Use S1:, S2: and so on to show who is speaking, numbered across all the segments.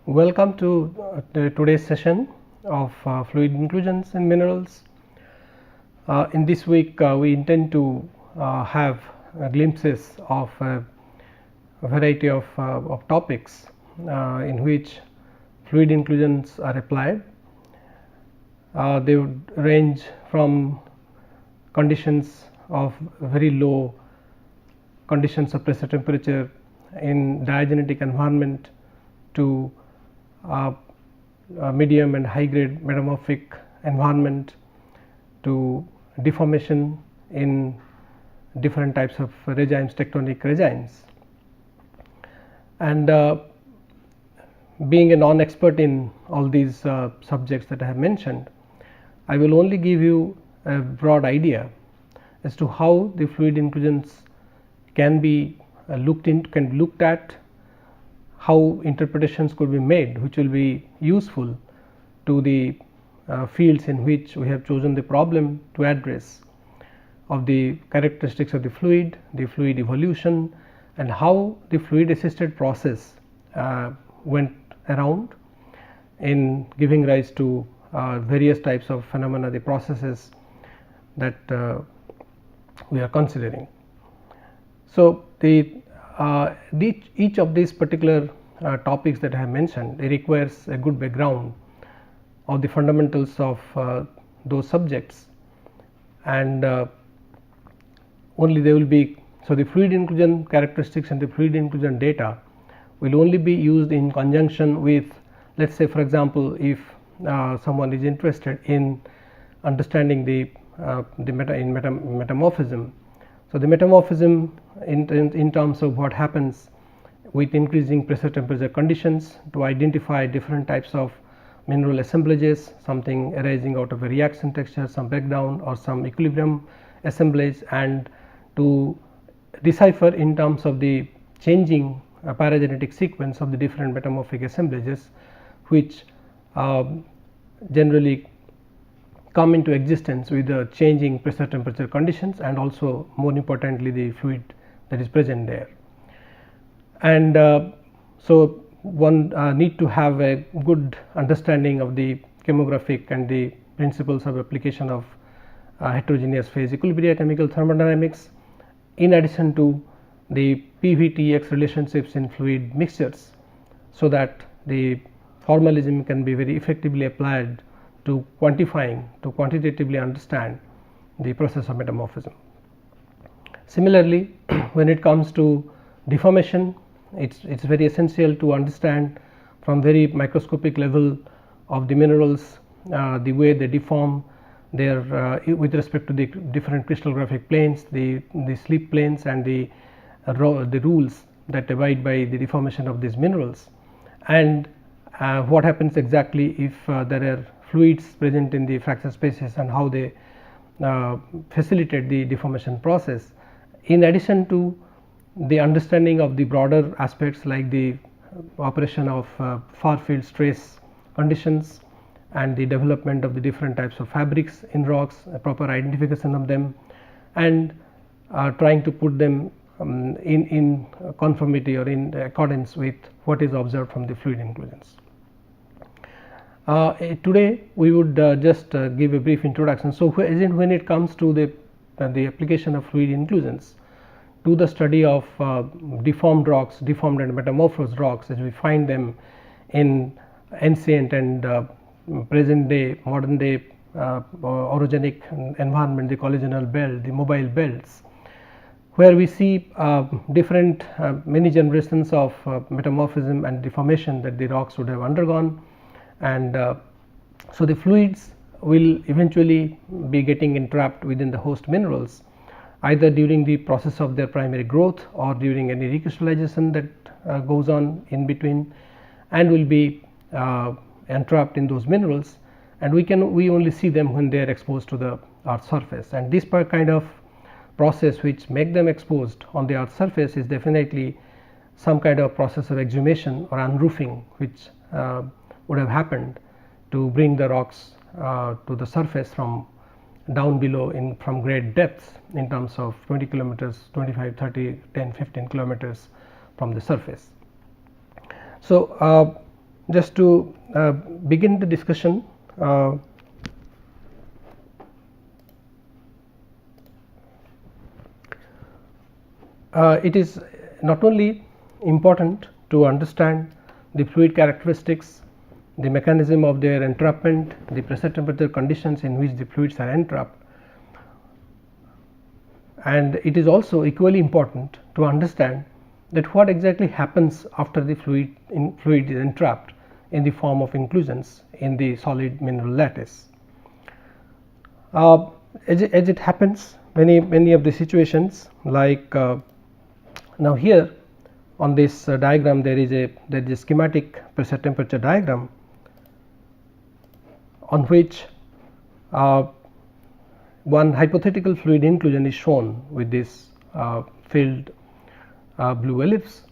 S1: Welcome to today's session of fluid inclusions in minerals. In this week we intend to have glimpses of a variety of topics in which fluid inclusions are applied. They would range from conditions of very low conditions of pressure temperature in diagenetic environment to medium and high grade metamorphic environment to deformation in different types of regimes, tectonic regimes. And being a non-expert in all these subjects that I have mentioned, I will only give you a broad idea as to how the fluid inclusions can be looked at, how interpretations could be made which will be useful to the fields in which we have chosen the problem to address, of the characteristics of the fluid evolution, and how the fluid assisted process went around in giving rise to various types of phenomena, the processes that we are considering. So, each of these particular topics that I have mentioned, it requires a good background of the fundamentals of those subjects, and only they will be. So, the fluid inclusion characteristics and the fluid inclusion data will only be used in conjunction with, let us say for example, if someone is interested in understanding the metamorphism. So, the metamorphism in terms of what happens with increasing pressure temperature conditions to identify different types of mineral assemblages, something arising out of a reaction texture, some breakdown or some equilibrium assemblage, and to decipher in terms of the changing paragenetic sequence of the different metamorphic assemblages which generally come into existence with the changing pressure temperature conditions, and also more importantly the fluid that is present there. And so, one need to have a good understanding of the chemographic and the principles of application of heterogeneous phase equilibria chemical thermodynamics, in addition to the PV-TX relationships in fluid mixtures, so that the formalism can be very effectively applied to quantitatively understand the process of metamorphism. Similarly, when it comes to deformation, it's very essential to understand from very microscopic level of the minerals the way they deform their with respect to the different crystallographic planes, the slip planes, and the rules that abide by the deformation of these minerals, and what happens exactly if there are fluids present in the fracture spaces and how they facilitate the deformation process, in addition to the understanding of the broader aspects like the operation of far field stress conditions and the development of the different types of fabrics in rocks, a proper identification of them, and trying to put them in conformity or in accordance with what is observed from the fluid inclusions. Today we would just give a brief introduction. So, when it comes to the application of fluid inclusions to the study of deformed rocks, deformed and metamorphosed rocks as we find them in ancient and present day, modern day orogenic environment, the collisional belt, the mobile belts, where we see different many generations of metamorphism and deformation that the rocks would have undergone. And so, the fluids will eventually be getting entrapped within the host minerals, either during the process of their primary growth or during any recrystallization that goes on in between, and will be entrapped in those minerals, and we only see them when they are exposed to the earth surface. And this kind of process which make them exposed on the earth surface is definitely some kind of process of exhumation or unroofing which would have happened to bring the rocks to the surface from down below from great depths in terms of 20 kilometers, 25, 30, 10, 15 kilometers from the surface. So, just to begin the discussion, it is not only important to understand the fluid characteristics, the mechanism of their entrapment, the pressure temperature conditions in which the fluids are entrapped, and it is also equally important to understand that what exactly happens after the fluid is entrapped in the form of inclusions in the solid mineral lattice. As it happens, many of the situations, like now here on this diagram there is a schematic pressure temperature diagram on which one hypothetical fluid inclusion is shown with this filled blue ellipse,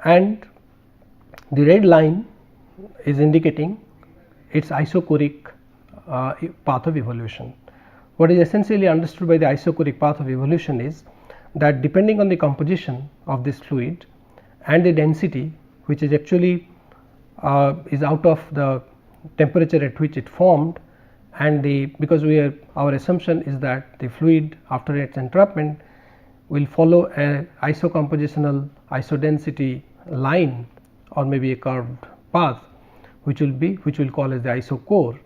S1: and the red line is indicating its isochoric path of evolution. What is essentially understood by the isochoric path of evolution is that depending on the composition of this fluid and the density, which is actually is out of the temperature at which it formed, and because our assumption is that the fluid after its entrapment will follow a isocompositional isodensity line or maybe a curved path, which will call as the isochore,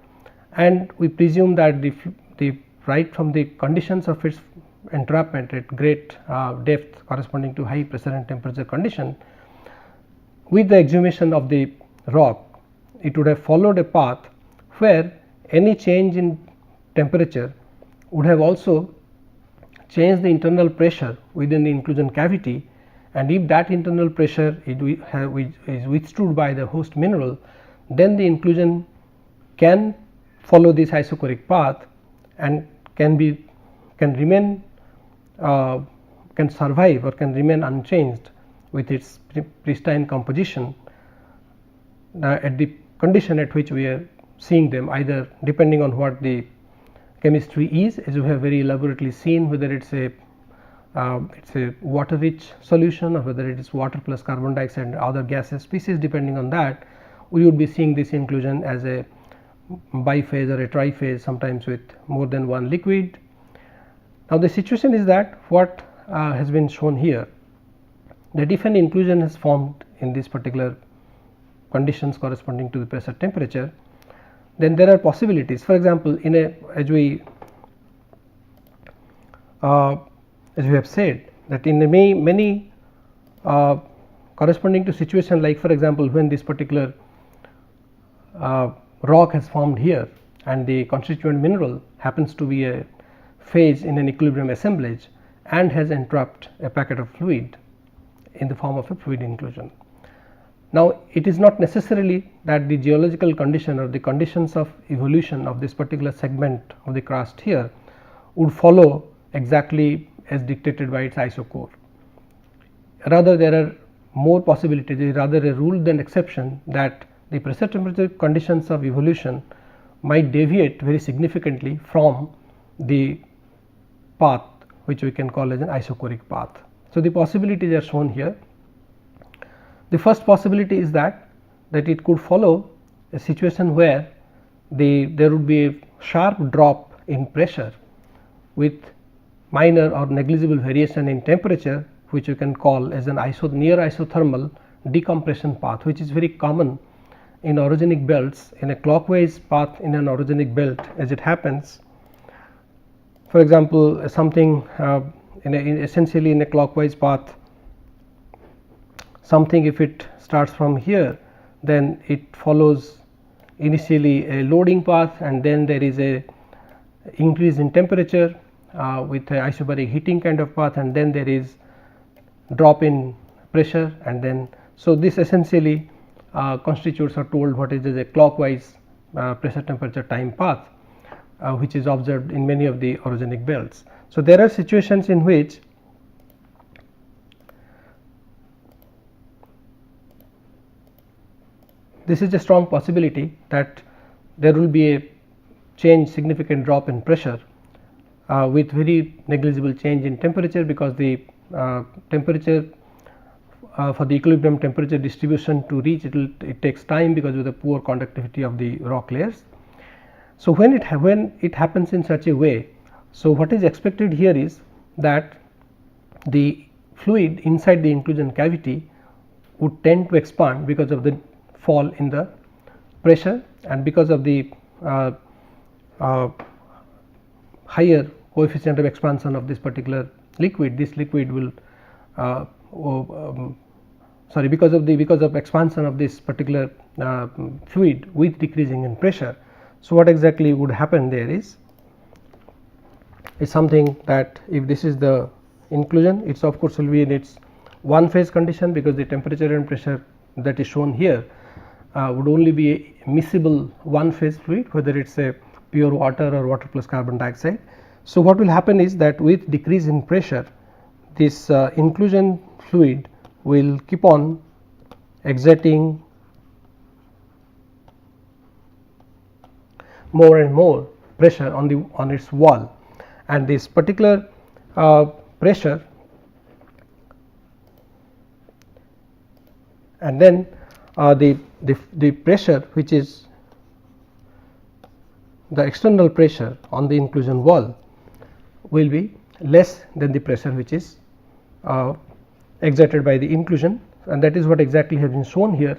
S1: and we presume that the right from the conditions of its entrapment at great depth corresponding to high pressure and temperature condition, with the exhumation of the rock, it would have followed a path where any change in temperature would have also changed the internal pressure within the inclusion cavity, and if that internal pressure is withstood by the host mineral, then the inclusion can follow this isochoric path and can remain can survive or can remain unchanged with its pristine composition at the condition at which we are seeing them, either depending on what the chemistry is, as we have very elaborately seen, whether it's a water rich solution or whether it is water plus carbon dioxide and other gaseous species. Depending on that, we would be seeing this inclusion as a biphase or a triphase, sometimes with more than one liquid. Now the situation is that what has been shown here, that if an inclusion has formed in this particular conditions corresponding to the pressure temperature, then there are possibilities. For example, in a as we have said that in many corresponding to situation, like for example when this particular rock has formed here and the constituent mineral happens to be a phase in an equilibrium assemblage and has entrapped a packet of fluid in the form of a fluid inclusion. Now it is not necessarily that the geological condition or the conditions of evolution of this particular segment of the crust here would follow exactly as dictated by its isochore. Rather, there are more possibilities, rather a rule than exception, that the pressure temperature conditions of evolution might deviate very significantly from the path which we can call as an isochoric path. So the possibilities are shown here. The first possibility is that it could follow a situation where there would be a sharp drop in pressure with minor or negligible variation in temperature, which you can call as an near isothermal decompression path, which is very common in orogenic belts, in a clockwise path in an orogenic belt. As it happens, for example, something essentially in a clockwise path, something if it starts from here, then it follows initially a loading path, and then there is a increase in temperature with a isobaric heating kind of path, and then there is drop in pressure, and then so this essentially constitutes or told what is a clockwise pressure temperature time path, which is observed in many of the orogenic belts. So there are situations in which this is a strong possibility that there will be a significant drop in pressure with very negligible change in temperature, because the temperature for the equilibrium temperature distribution to reach, it takes time because of the poor conductivity of the rock layers. So, when it happens in such a way, so what is expected here is that the fluid inside the inclusion cavity would tend to expand because of the fall in the pressure, and because of the higher coefficient of expansion of this particular liquid, this liquid will because of expansion of this particular fluid with decreasing in pressure. So, what exactly would happen there is something that if this is the inclusion, it of course will be in its one phase condition, because the temperature and pressure that is shown here would only be a miscible one phase fluid, whether it is a pure water or water plus carbon dioxide. So, what will happen is that with decrease in pressure, this inclusion fluid will keep on exerting more and more pressure on its wall, and this particular pressure, and then the pressure which is the external pressure on the inclusion wall will be less than the pressure which is exerted by the inclusion, and that is what exactly has been shown here,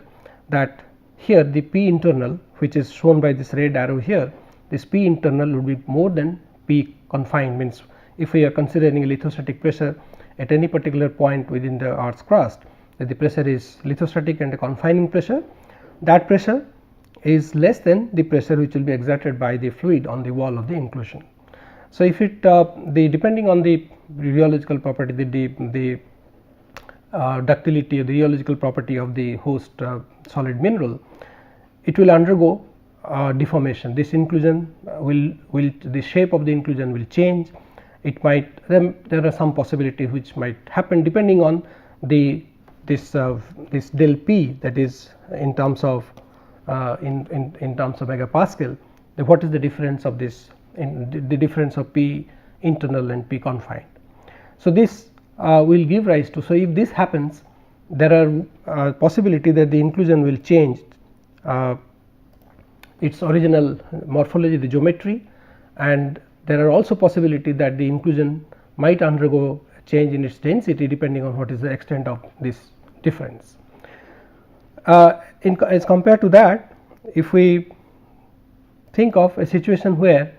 S1: that here the P internal, which is shown by this red arrow here, this P internal would be more than P confined. Means if we are considering a lithostatic pressure at any particular point within the earth's crust, that the pressure is lithostatic and a confining pressure, that pressure is less than the pressure which will be exerted by the fluid on the wall of the inclusion. So, if it depending on the rheological property, the ductility or the rheological property of the host solid mineral, it will undergo deformation. This inclusion will the shape of the inclusion will change. It might, there are some possibilities which might happen depending on this del P, that is in terms of in terms of megapascal, what is the difference of this, the difference of P internal and P confined. So, this will give rise to, so if this happens, there are possibility that the inclusion will change its original morphology, the geometry, and there are also possibility that the inclusion might undergo change in its density depending on what is the extent of this difference. As compared to that, if we think of a situation where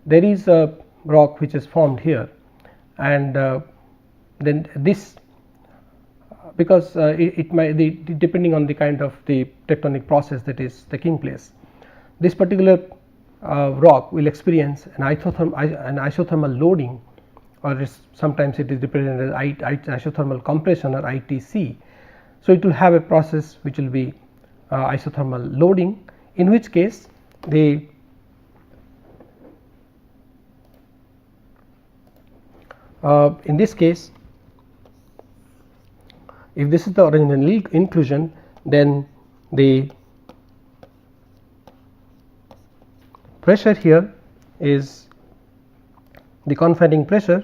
S1: there is a rock which is formed here, and then this, because it might depending on the kind of the tectonic process that is taking place, this particular rock will experience an isothermal loading, or sometimes it is represented as isothermal compression or ITC. So, it will have a process which will be isothermal loading, in which case the in this case, if this is the original inclusion, then the pressure here is the confining pressure,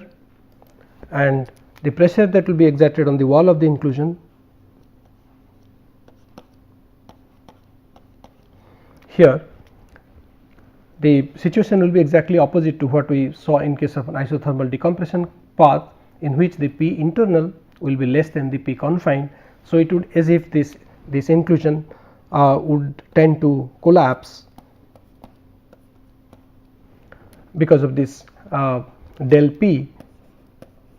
S1: and the pressure that will be exerted on the wall of the inclusion here, the situation will be exactly opposite to what we saw in case of an isothermal decompression path, in which the P internal will be less than the P confined. So, it would as if this inclusion would tend to collapse because of this del P,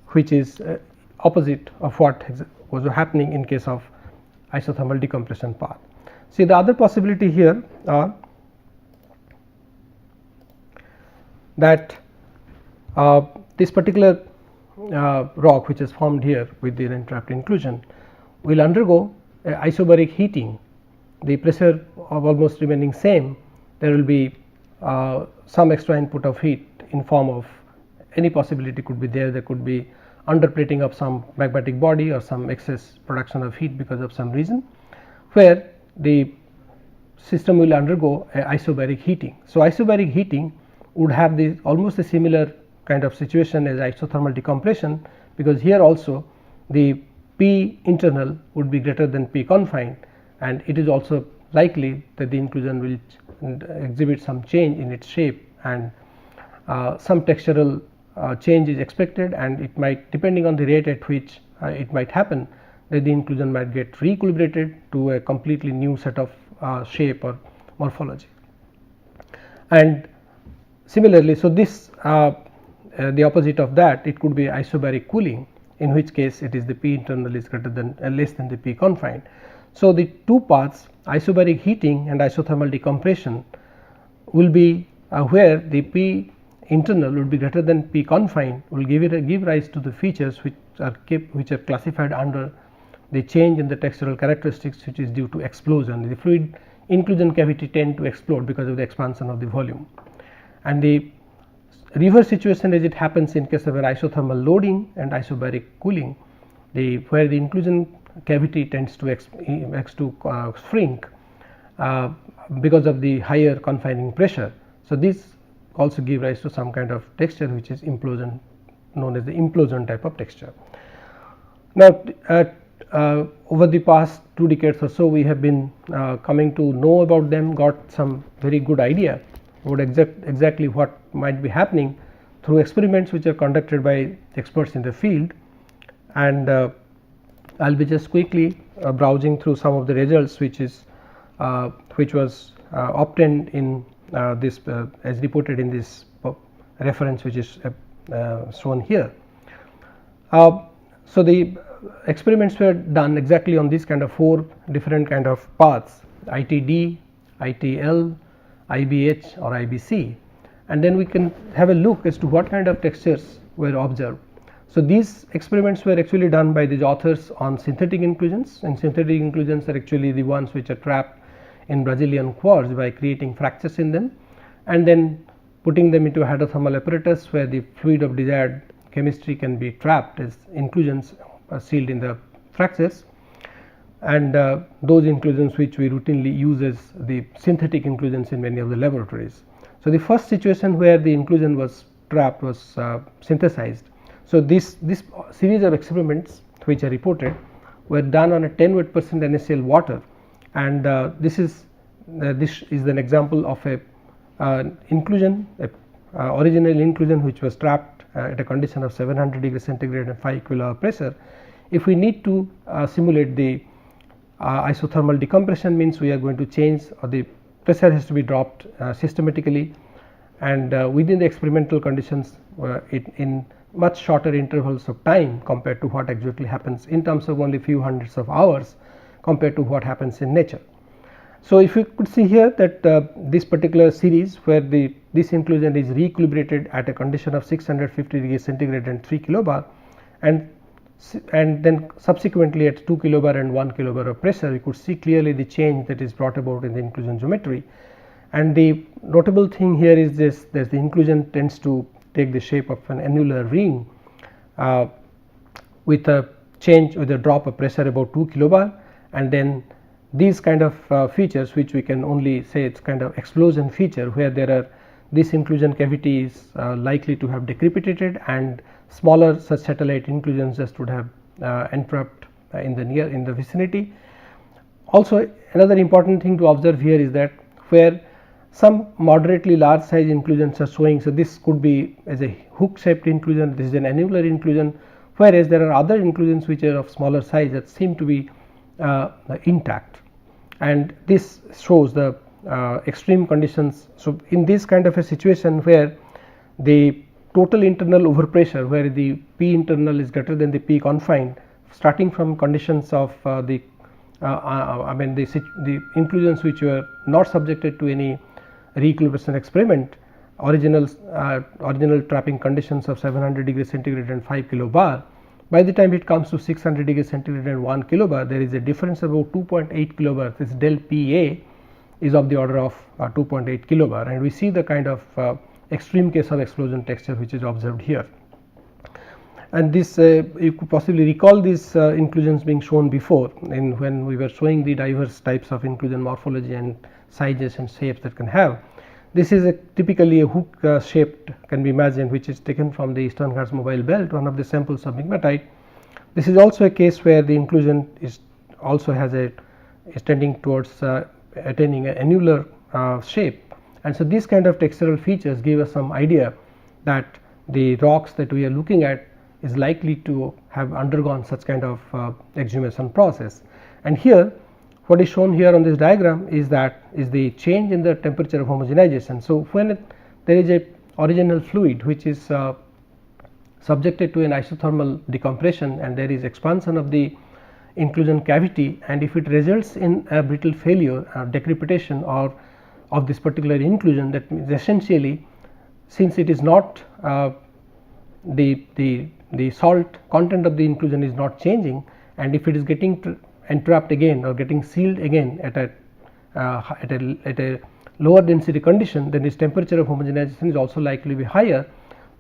S1: which is opposite of what was happening in case of isothermal decompression path. See, the other possibility here are that this particular rock which is formed here with the entrapped inclusion will undergo isobaric heating, the pressure of almost remaining same. There will be some extra input of heat in form of any possibility could be there. There could be underplating of some magmatic body or some excess production of heat because of some reason, where the system will undergo isobaric heating. So, isobaric heating would have the almost a similar kind of situation as isothermal decompression, because here also the P internal would be greater than P confined, and it is also likely that the inclusion will exhibit some change in its shape, and some textural change is expected, and it might, depending on the rate at which it might happen, that the inclusion might get re-equilibrated to a completely new set of shape or morphology. And similarly, so this the opposite of that, it could be isobaric cooling, in which case it is the P internal is greater than less than the P confined. So the two paths, isobaric heating and isothermal decompression, will be where the P internal would be greater than P confined, will give rise to the features which are classified under the change in the textural characteristics, which is due to explosion. The fluid inclusion cavity tend to explode because of the expansion of the volume, and the reverse situation as it happens in case of an isothermal loading and isobaric cooling, where the inclusion cavity tends to shrink because of the higher confining pressure. So this also give rise to some kind of texture which is implosion, known as the implosion type of texture. Now over the past 2 decades or so, we have been coming to know about them, got some very good idea about exactly what might be happening through experiments which are conducted by experts in the field. And I will be just quickly browsing through some of the results which was obtained in this as reported in this reference, which is shown here. So the experiments were done exactly on this kind of 4 different kind of paths: ITD, ITL, IBH or IBC, and then we can have a look as to what kind of textures were observed. So these experiments were actually done by these authors on synthetic inclusions, and synthetic inclusions are actually the ones which are trapped in Brazilian quartz by creating fractures in them, and then putting them into a hydrothermal apparatus where the fluid of desired chemistry can be trapped as inclusions sealed in the fractures, and those inclusions which we routinely use as the synthetic inclusions in many of the laboratories. So the first situation where the inclusion was trapped was synthesized. So this series of experiments which are reported were done on a 10 weight percent NaCl water, and this is an example of a inclusion, original inclusion which was trapped at a condition of 700 degrees centigrade and 5 kilo pressure. If we need to simulate the isothermal decompression, means we are going to change, or the pressure has to be dropped systematically, and within the experimental conditions in much shorter intervals of time compared to what exactly happens, in terms of only few hundreds of hours compared to what happens in nature. So if you could see here that this particular series where this inclusion is re-equilibrated at a condition of 650 degrees centigrade and 3 kilobar, and then subsequently at 2 kilobar and 1 kilobar of pressure, we could see clearly the change that is brought about in the inclusion geometry. And the notable thing here is this, that the inclusion tends to take the shape of an annular ring with a change, with a drop of pressure about 2 kilobar, and then these kind of features, which we can only say it's kind of explosion feature, where there are this inclusion cavity is likely to have decrepitated, and smaller such satellite inclusions just would have entrapped in the vicinity. Also, another important thing to observe here is that where some moderately large size inclusions are showing, so this could be as a hook shaped inclusion, this is an annular inclusion, whereas there are other inclusions which are of smaller size that seem to be intact, and this shows the extreme conditions. So in this kind of a situation where the total internal overpressure, where the P internal is greater than the P confined, starting from conditions of the inclusions which were not subjected to any re-equilibration experiment, original trapping conditions of 700 degrees centigrade and 5 kilobar. By the time it comes to 600 degrees centigrade and 1 kilobar, there is a difference about 2.8 kilobar. This del PA is of the order of 2.8 kilobar, and we see the kind of extreme case of explosion texture which is observed here. And this you could possibly recall these inclusions being shown before when we were showing the diverse types of inclusion morphology and sizes and shapes that can have. This is typically a hook shaped, can be imagined, which is taken from the Eastern Ghats mobile belt, one of the samples of migmatite, This is also a case where the inclusion is also is tending towards attaining an annular shape, and so these kind of textural features give us some idea that the rocks that we are looking at is likely to have undergone such kind of exhumation process. And here what is shown here on this diagram is the change in the temperature of homogenization. So, when there is a original fluid which is subjected to an isothermal decompression and there is expansion of the inclusion cavity, and if it results in a brittle failure or decrepitation or of this particular inclusion, that means essentially since it is not the salt content of the inclusion is not changing, and if it is getting entrapped again or getting sealed again at a lower density condition, then its temperature of homogenization is also likely to be higher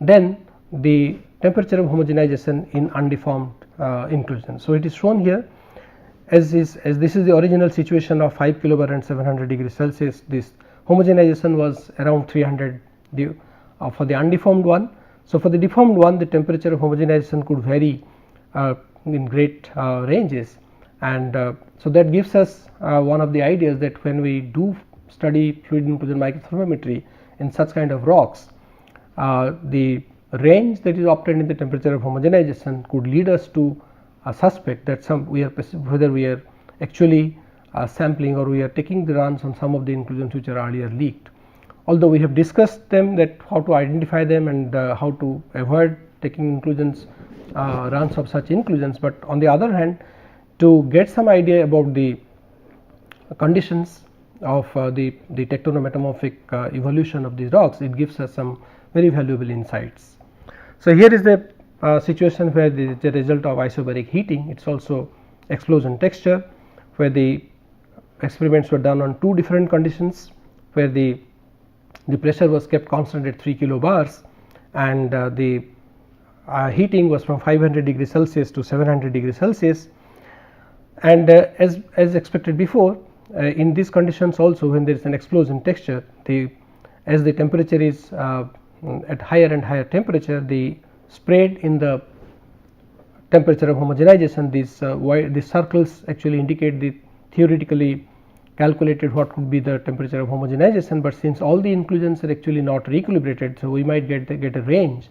S1: than the temperature of homogenization in undeformed inclusion. So, it is shown here as this is the original situation of 5 kilobar and 700 degrees Celsius. This homogenization was around 300 for the undeformed one. So, for the deformed one, the temperature of homogenization could vary in great ranges, and so that gives us one of the ideas that when we do study fluid inclusion microthermometry in such kind of rocks, the range that is obtained in the temperature of homogenization could lead us to suspect that whether we are actually sampling or we are taking the runs on some of the inclusions which are earlier leaked. Although we have discussed them, that how to identify them and how to avoid taking inclusions runs of such inclusions, but on the other hand, to get some idea about the conditions of the tectonometamorphic evolution of these rocks, it gives us some very valuable insights. So, here is the situation where the result of isobaric heating. It is also explosion texture, where the experiments were done on two different conditions, where the pressure was kept constant at 3 kilobars and the heating was from 500 degrees Celsius to 700 degrees Celsius. And as expected before, in these conditions also, when there is an explosion texture, as the temperature is at higher and higher temperature, the spread in the temperature of homogenization, these circles actually indicate the theoretically calculated what could be the temperature of homogenization, but since all the inclusions are actually not re-equilibrated, so we might get a range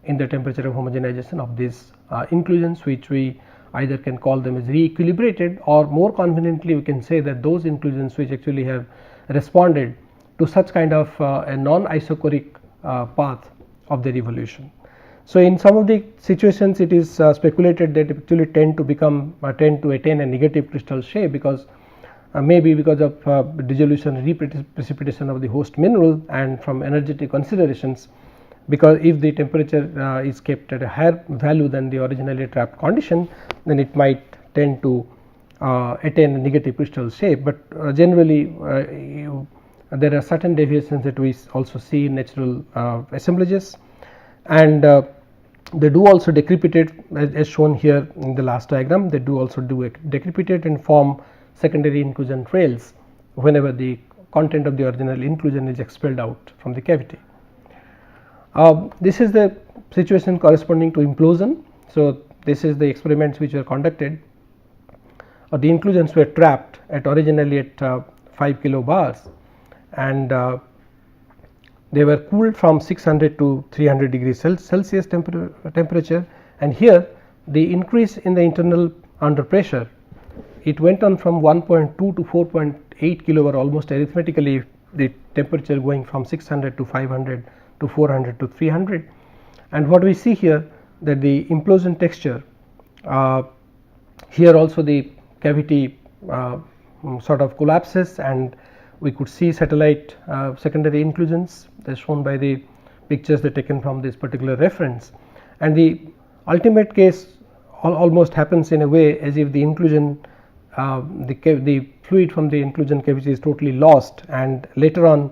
S1: in the temperature of homogenization of these inclusions, which we either can call them as re-equilibrated, or more conveniently we can say that those inclusions which actually have responded to such kind of a non-isochoric path of their evolution. So, in some of the situations it is speculated that it actually tend to attain a negative crystal shape, because maybe because of dissolution reprecipitation of the host mineral, and from energetic considerations, because if the temperature is kept at a higher value than the originally trapped condition, then it might tend to attain a negative crystal shape. But generally there are certain deviations that we also see in natural assemblages, and they do also decrepitate, as shown here in the last diagram. They do also decrepitate and form secondary inclusion trails whenever the content of the original inclusion is expelled out from the cavity. This is the situation corresponding to implosion. So, this is the experiments which were conducted, or the inclusions were trapped originally at 5 kilobars, and they were cooled from 600 to 300 degrees Celsius temperature, and here the increase in the internal under pressure, it went on from 1.2 to 4.8 kilobar, almost arithmetically the temperature going from 600 to 500 to 400 to 300. And what we see here, that the implosion texture, here also the cavity sort of collapses, and we could see satellite secondary inclusions as shown by the pictures that taken from this particular reference. And the ultimate case almost happens in a way as if the inclusion, the fluid from the inclusion cavity is totally lost, and later on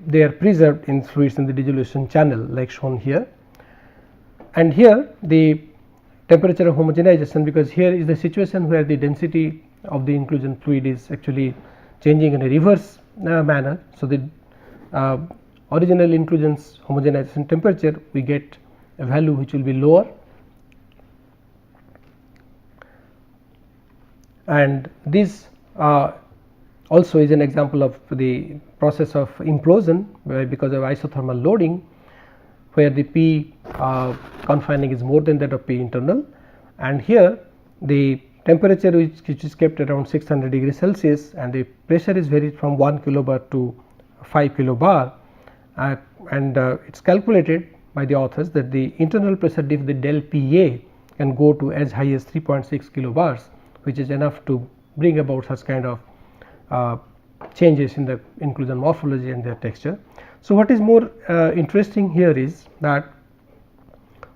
S1: they are preserved in fluids in the dissolution channel like shown here. And here the temperature of homogenization, because here is the situation where the density of the inclusion fluid is actually changing in a reverse manner. So, the original inclusions homogenization temperature, we get a value which will be lower, and this also is an example of the process of implosion because of isothermal loading, where the P confining is more than that of P internal, and here the temperature which is kept around 600 degrees Celsius and the pressure is varied from 1 kilobar to 5 kilobar, and it is calculated by the authors that the internal pressure diff, the del PA, can go to as high as 3.6 kilobars, which is enough to bring about such kind of changes in the inclusion morphology and their texture. So, what is more interesting here is that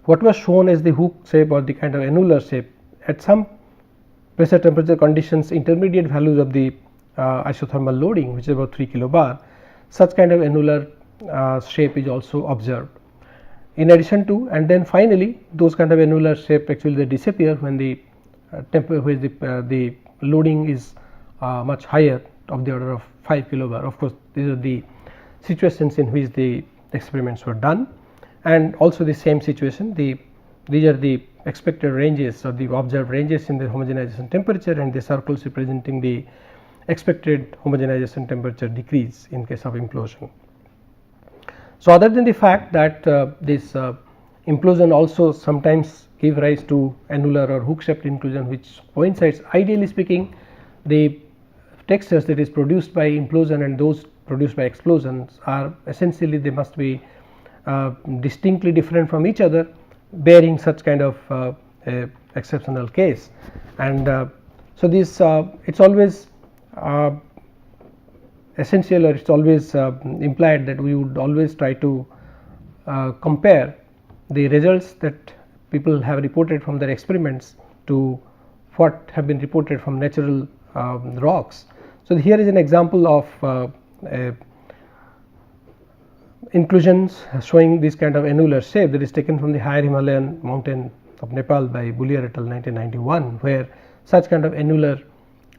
S1: what was shown as the hook shape or the kind of annular shape at some pressure temperature conditions, intermediate values of the isothermal loading, which is about 3 kilobar, such kind of annular shape is also observed. In addition to, and then finally those kind of annular shape actually they disappear when the the loading is much higher of the order of 5 kilobar. Of course, these are the situations in which the experiments were done, and also the same situation, these are the expected ranges or the observed ranges in the homogenization temperature, and the circles representing the expected homogenization temperature decrease in case of implosion. So, other than the fact that this implosion also sometimes give rise to annular or hook shaped inclusion, which coincides, ideally speaking, the textures that is produced by implosion and those produced by explosions are essentially they must be distinctly different from each other, bearing such kind of exceptional case. And so, this it is always essential, or it is always implied that we would always try to compare the results that people have reported from their experiments to what have been reported from natural rocks. So, here is an example of inclusions showing this kind of annular shape that is taken from the higher Himalayan mountain of Nepal by Boulier et al. 1991, where such kind of annular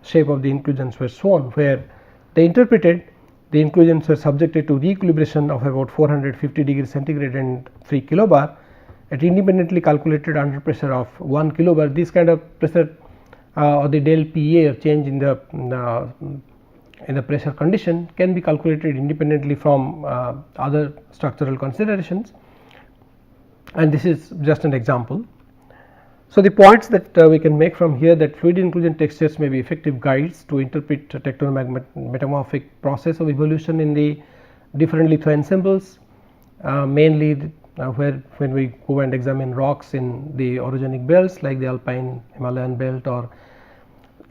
S1: shape of the inclusions were shown, where they interpreted the inclusions were subjected to re-equilibration of about 450 degrees centigrade and 3 kilobar at independently calculated under pressure of 1 kilobar. This kind of pressure or the del PA or change in the pressure condition can be calculated independently from other structural considerations, and this is just an example. So, the points that we can make from here, that fluid inclusion textures may be effective guides to interpret tectonometamorphic process of evolution in the different lithoensembles, mainly where when we go and examine rocks in the orogenic belts like the Alpine Himalayan belt, or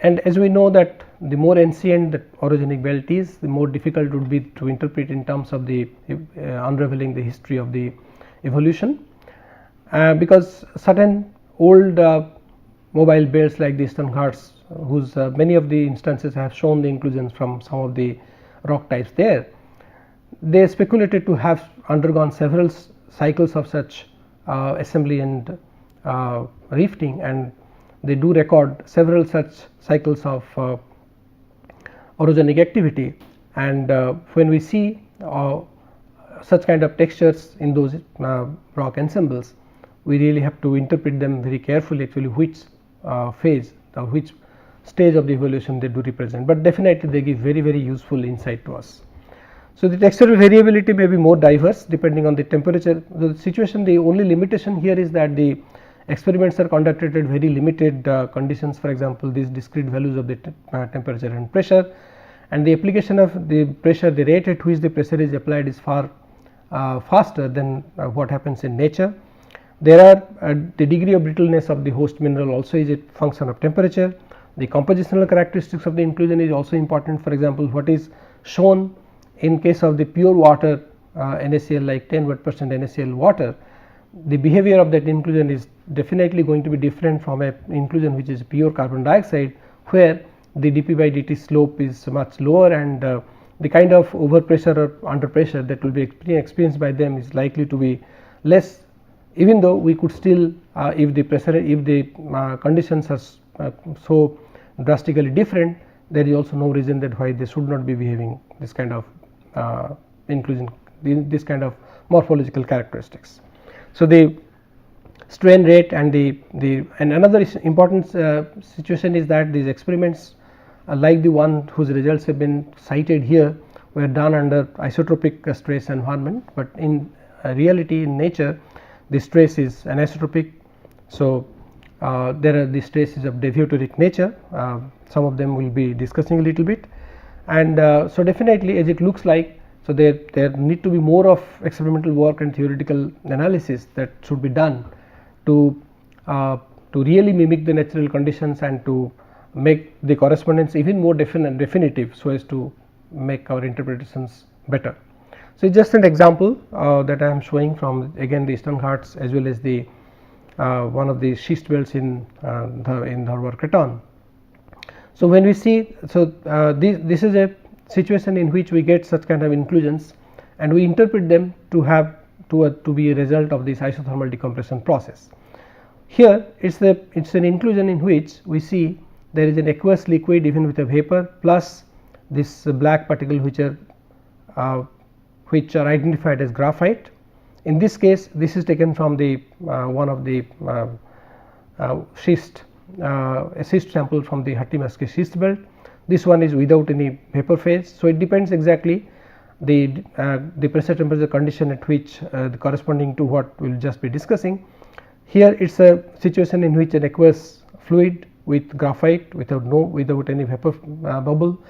S1: and as we know that the more ancient the orogenic belt is, the more difficult it would be to interpret in terms of the unraveling the history of the evolution, because certain old mobile belts like the Eastern Ghats, whose many of the instances have shown the inclusions from some of the rock types there, they speculated to have undergone several cycles of such assembly and rifting, and they do record several such cycles of orogenic activity. And when we see such kind of textures in those rock ensembles, we really have to interpret them very carefully, actually which phase or which stage of the evolution they do represent, but definitely they give very useful insight to us. So, the textural variability may be more diverse depending on the temperature. The situation, the only limitation here is that the experiments are conducted at very limited conditions, for example, these discrete values of the temperature and pressure, and the application of the pressure, the rate at which the pressure is applied is far faster than what happens in nature. There are the degree of brittleness of the host mineral also is a function of temperature. The compositional characteristics of the inclusion is also important. For example, what is shown in case of the pure water NaCl like 10% NaCl water, the behavior of that inclusion is definitely going to be different from an inclusion which is pure carbon dioxide, where the dP by dt slope is much lower, and the kind of overpressure or under pressure that will be experienced by them is likely to be less, even though we could still if the pressure, if the conditions are so drastically different, there is also no reason that why they should not be behaving this kind of inclusion, this kind of morphological characteristics. So, the strain rate and and another important situation is that these experiments like the one whose results have been cited here were done under isotropic stress environment, but in reality in nature the stress is anisotropic. So, there are the stresses of deviatoric nature, some of them we will be discussing a little bit, and so definitely as it looks like, so there need to be more of experimental work and theoretical analysis that should be done to really mimic the natural conditions and to make the correspondence even more definitive, so as to make our interpretations better. So, it is just an example that I am showing from again the Eastern Ghats as well as the one of the schist belts in the Craton. So, when we see, so this is a situation in which we get such kind of inclusions and we interpret them to have to be a result of this isothermal decompression process. Here it is an inclusion in which we see there is an aqueous liquid even with a vapor plus this black particle which are identified as graphite. In this case, this is taken from the one of the schist, a schist sample from the Hattimaske schist belt. This one is without any vapor phase. So, it depends exactly the pressure temperature condition at which corresponding to what we will just be discussing. Here it is a situation in which an aqueous fluid with graphite without any vapor bubble.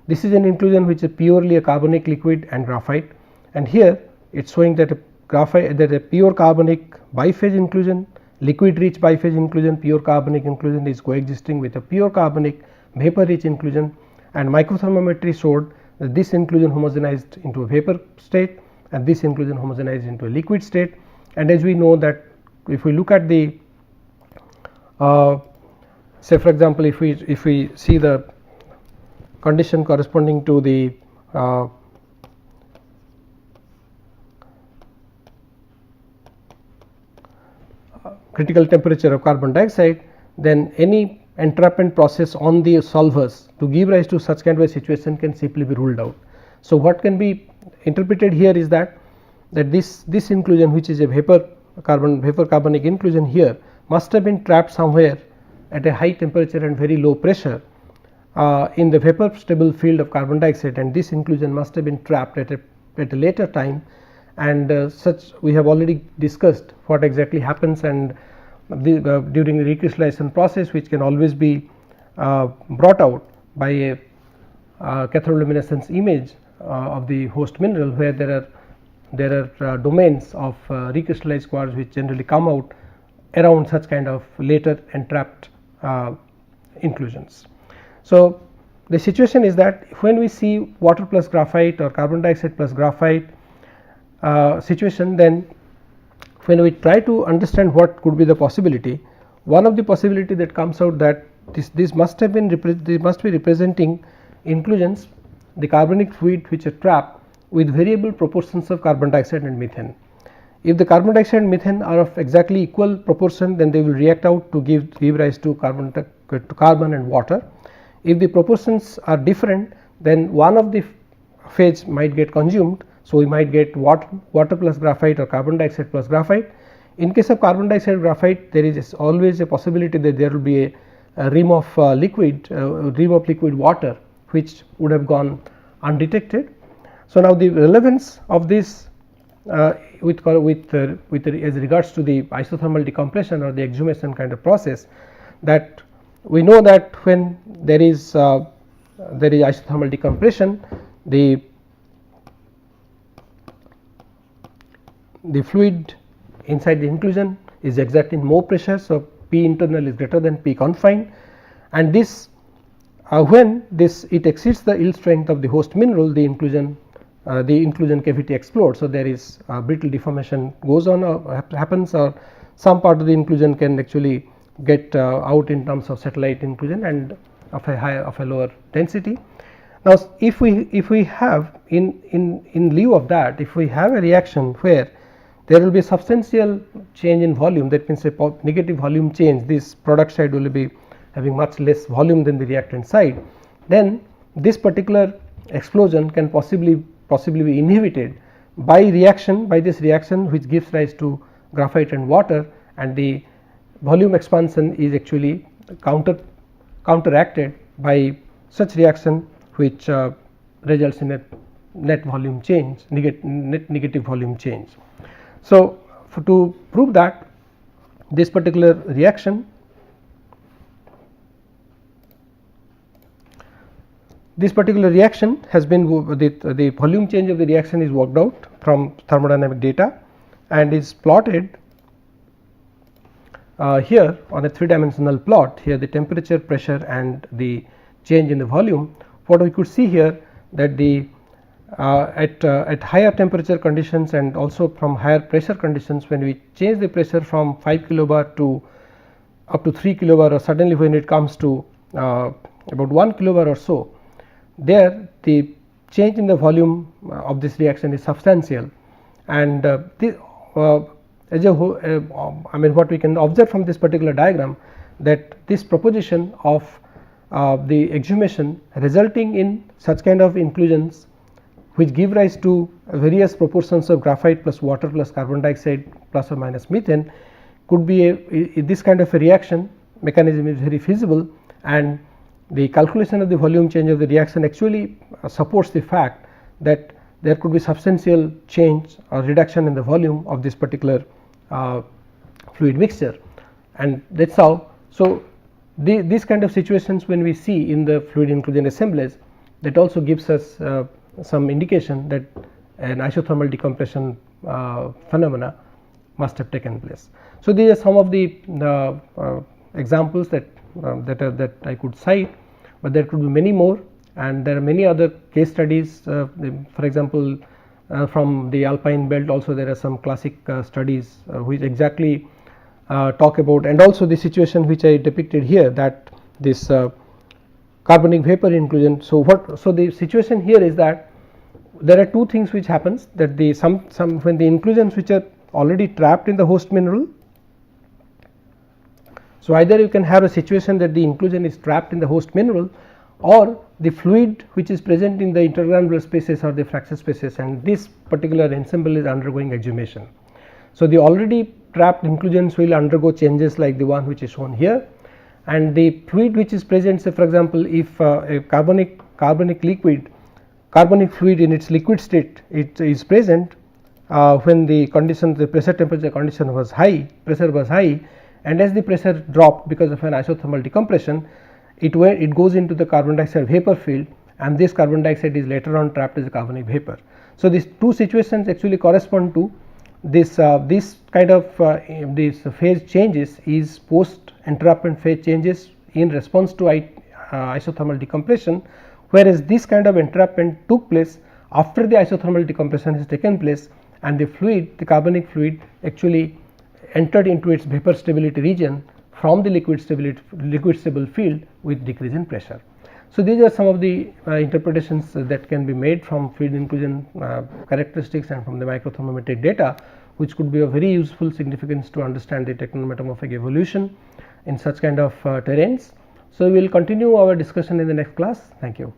S1: This is an inclusion which is purely a carbonic liquid and graphite, and here it is showing that a pure carbonic biphase inclusion, liquid rich biphase inclusion, pure carbonic inclusion is coexisting with a pure carbonic vapor rich inclusion, and microthermometry showed that this inclusion homogenized into a vapor state and this inclusion homogenized into a liquid state. And as we know that if we look at the say for example, if we see the condition corresponding to the critical temperature of carbon dioxide, then any entrapment process on the solvers to give rise to such kind of a situation can simply be ruled out. So, what can be interpreted here is that this inclusion, which is a vapor carbonic inclusion here, must have been trapped somewhere at a high temperature and very low pressure in the vapor stable field of carbon dioxide, and this inclusion must have been trapped at a later time, and such we have already discussed what exactly happens, and during the recrystallization process, which can always be brought out by a cathodoluminescence image of the host mineral, where there are domains of recrystallized quartz which generally come out around such kind of later entrapped inclusions. So, the situation is that when we see water plus graphite or carbon dioxide plus graphite situation, then when we try to understand what could be the possibility, one of the possibility that comes out that this must have been be representing inclusions, the carbonic fluid which are trapped with variable proportions of carbon dioxide and methane. If the carbon dioxide and methane are of exactly equal proportion, then they will react out to give rise to carbon and water. If the proportions are different, then one of the phase might get consumed. So, we might get water plus graphite or carbon dioxide plus graphite. In case of carbon dioxide graphite, there is always a possibility that there will be a rim of liquid water which would have gone undetected. So, now the relevance of this with as regards to the isothermal decompression or the exhumation kind of process, that we know that when there is isothermal decompression, the fluid inside the inclusion is exerting more pressure. So, P internal is greater than P confined, and this when it exceeds the yield strength of the host mineral, the inclusion cavity explodes. So, there is brittle deformation goes on or happens, or some part of the inclusion can actually get out in terms of satellite inclusion and of a lower density. Now, if we have in lieu of that, if we have a reaction where there will be a substantial change in volume, that means a negative volume change, this product side will be having much less volume than the reactant side, then this particular explosion can possibly be inhibited by this reaction which gives rise to graphite and water, and the volume expansion is actually counteracted by such reaction which results in a net volume change, net negative volume change. So, to prove that this particular reaction, has been the volume change of the reaction is worked out from thermodynamic data and is plotted here on a 3-dimensional plot. Here the temperature, pressure and the change in the volume. What we could see here that the at higher temperature conditions and also from higher pressure conditions, when we change the pressure from 5 kilobar to up to 3 kilobar, or suddenly when it comes to about 1 kilobar or so, there the change in the volume of this reaction is substantial, and as a whole, I mean what we can observe from this particular diagram, that this proposition of the exhumation resulting in such kind of inclusions which give rise to various proportions of graphite plus water plus carbon dioxide plus or minus methane could be this kind of a reaction mechanism is very feasible, and the calculation of the volume change of the reaction actually supports the fact that there could be substantial change or reduction in the volume of this particular fluid mixture, and that is how. So, these kind of situations when we see in the fluid inclusion assemblies, that also gives us some indication that an isothermal decompression phenomena must have taken place. So, these are some of the examples that I could cite, but there could be many more, and there are many other case studies. For example, from the alpine belt also there are some classic studies which exactly talk about, and also the situation which I depicted here, that this carbonic vapor inclusion. So, the situation here is that there are two things which happens, that the some when the inclusions which are already trapped in the host mineral. So, either you can have a situation that the inclusion is trapped in the host mineral, or the fluid which is present in the intergranular spaces or the fracture spaces, and this particular ensemble is undergoing exhumation. So, the already trapped inclusions will undergo changes like the one which is shown here, and the fluid which is present, say for example, if a carbonic fluid in its liquid state it is present when the condition, the pressure temperature condition was high, pressure was high, and as the pressure dropped because of an isothermal decompression, it goes into the carbon dioxide vapor field, and this carbon dioxide is later on trapped as a carbonic vapor. So, these two situations actually correspond to this kind of these phase changes is post entrapment phase changes in response to isothermal decompression, whereas this kind of entrapment took place after the isothermal decompression has taken place, and the fluid, the carbonic fluid actually entered into its vapor stability region from the liquid stable field with decrease in pressure. So, these are some of the interpretations that can be made from fluid inclusion characteristics and from the microthermometric data, which could be of very useful significance to understand the technometamorphic evolution in such kind of terrains. So, we will continue our discussion in the next class. Thank you.